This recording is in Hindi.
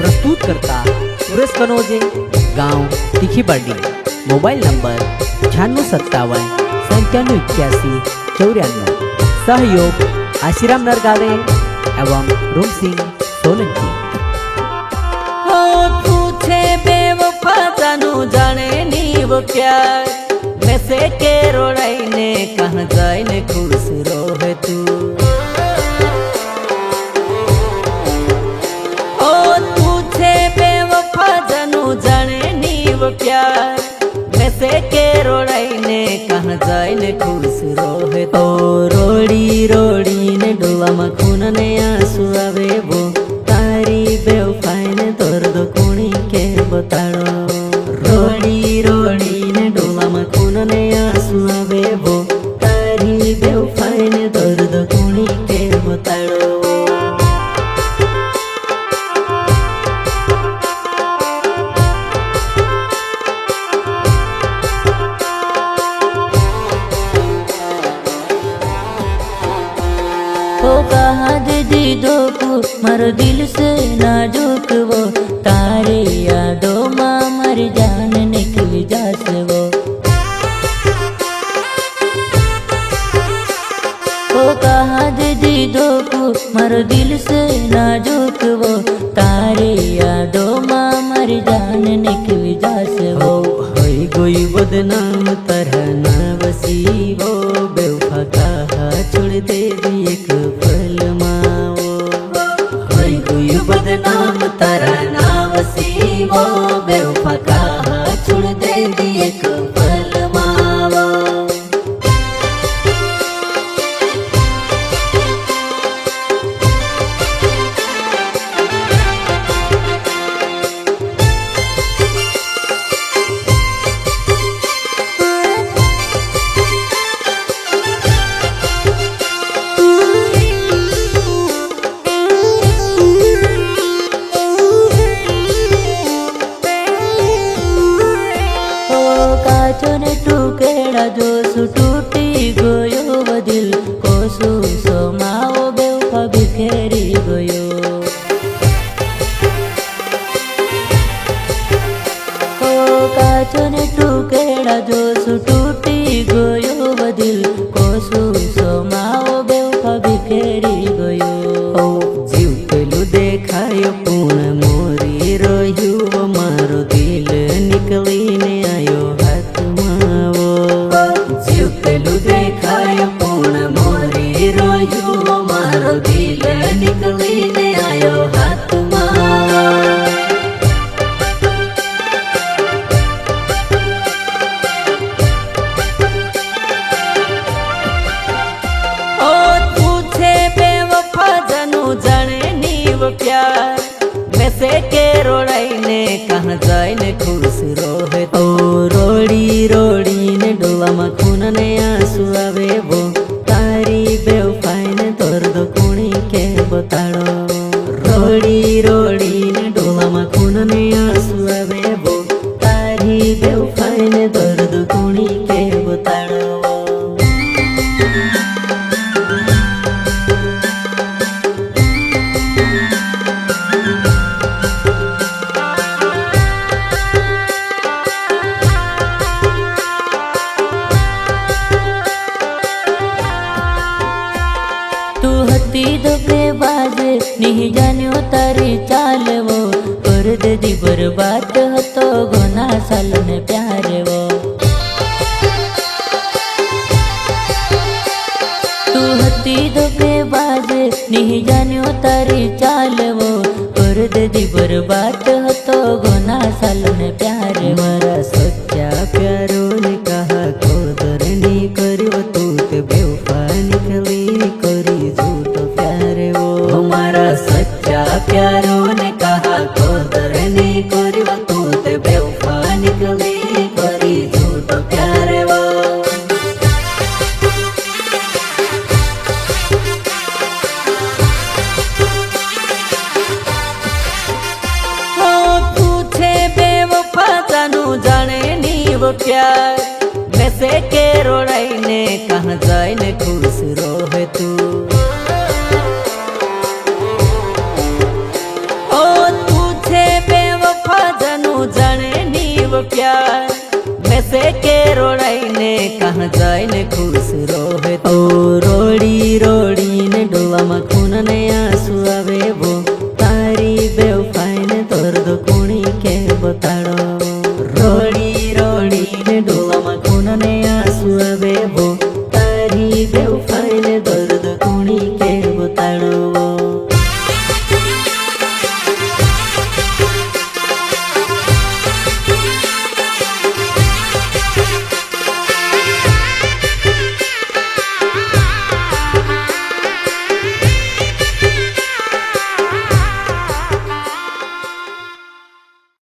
प्रस्तुत करता सुरेश कनोजे, गांव तिखीबर्डी। Mobile number 9657 9781 94। सहयोग आशीराम नरगावे एवं रूम सिंह सोलंकी। हो पूछे बेवफा जानू जाने नीव प्यार, वैसे के रोड़ाई ने कहाँ जाए ने खुश रोहे तू। ओ पूछे बेवफा जानू जाने नीव प्यार, वैसे के रोड़ाई ने कहाँ जाए ने खुश रोहे तो। रोड़ी रोड़ी ने डोला में खून ने आंसू आवे वो, तारी बेवफाई ने दर्द कोणी के बताड़ो। रोड़ी रोड़ी ने डोला में खून ने आंसू आवे वो, तारी बेवफाई ने दर्द कोणी के बताड़ो। हो कहा दे दीदो को मारो दिल से नाजुक वो, तारे यादों माँ मर जान निकल जास वो। हो कहा दे दीदो को मारो दिल से नाजुक वो, तारे यादों माँ मर जान निकल जास वो। होई कोई बदनाम तरह ना बसी वो, बेवफा कहा छोड़ दे दी एक पल माओ। होई कोई बदनाम तरह ना बसी वो, बेवफा कहा छोड़ दे दी एक पल माओ। काचोने टुकेड़ा जो सु टूटी गयो वो दिल को सु सोमाओ बेवफा बिखेरी गयो। ओ काचोने टुकेड़ा जो सु टूटी गयो वो दिल को सु सोमाओ बेवफा बिखेरी गयो। ओ जीव पेलू देखायो पूर्ण मोरी रह्यू वो, मारो दिल निकली ने आयो हाथ मावो। जीव पेलू देखायो पूर्ण मोरी रह्यू वो, मारो दिल निकली ने आयो हाथ मावो। ओ पूछे बेवफा जानू जाने नीव प्यार, वैसे के रोड़ाई ने कहाँ जाए ने खुश रोहे तो। रोड़ी रोड़ी ने डोला में खून ने आंसू आवे वो, तारी बेवफाई ने दर्द कोणी के बताड़ो। रोड़ी रोड़ी ने डोला में खून ने आंसू आवे वो, तारी बेवफाई ने दर्द कोणी के बताड़ो। तू हती धोखेबाज नहीं जान्यो तारी चाल वो, कर दे दी बर्बाद हतो घना साल ने प्यार वो। तू हती धोखेबाज नहीं जान्यो तारी चाल वो, कर दे दी बर्बाद हतो घना साल ने प्यार। मारा सच्चा प्यारो ने कहा खोदर नी करियो, तू ते बेवफा निकली करी झूठो प्यार वो। हमारा सच्चा प्यारो ने कहा खोदर नी करियो, तू ते बेवफा निकली करी झूठो प्यार वो। हो पूछे बेवफा जानू जाने नीव प्यार, वैसे के रोड़ाई ने कहाँ जाए ने खुश रोहे तू। ओ पूछे प्यार में से के रोड़ाई ने कहाँ जाए ने खुश रोहे तो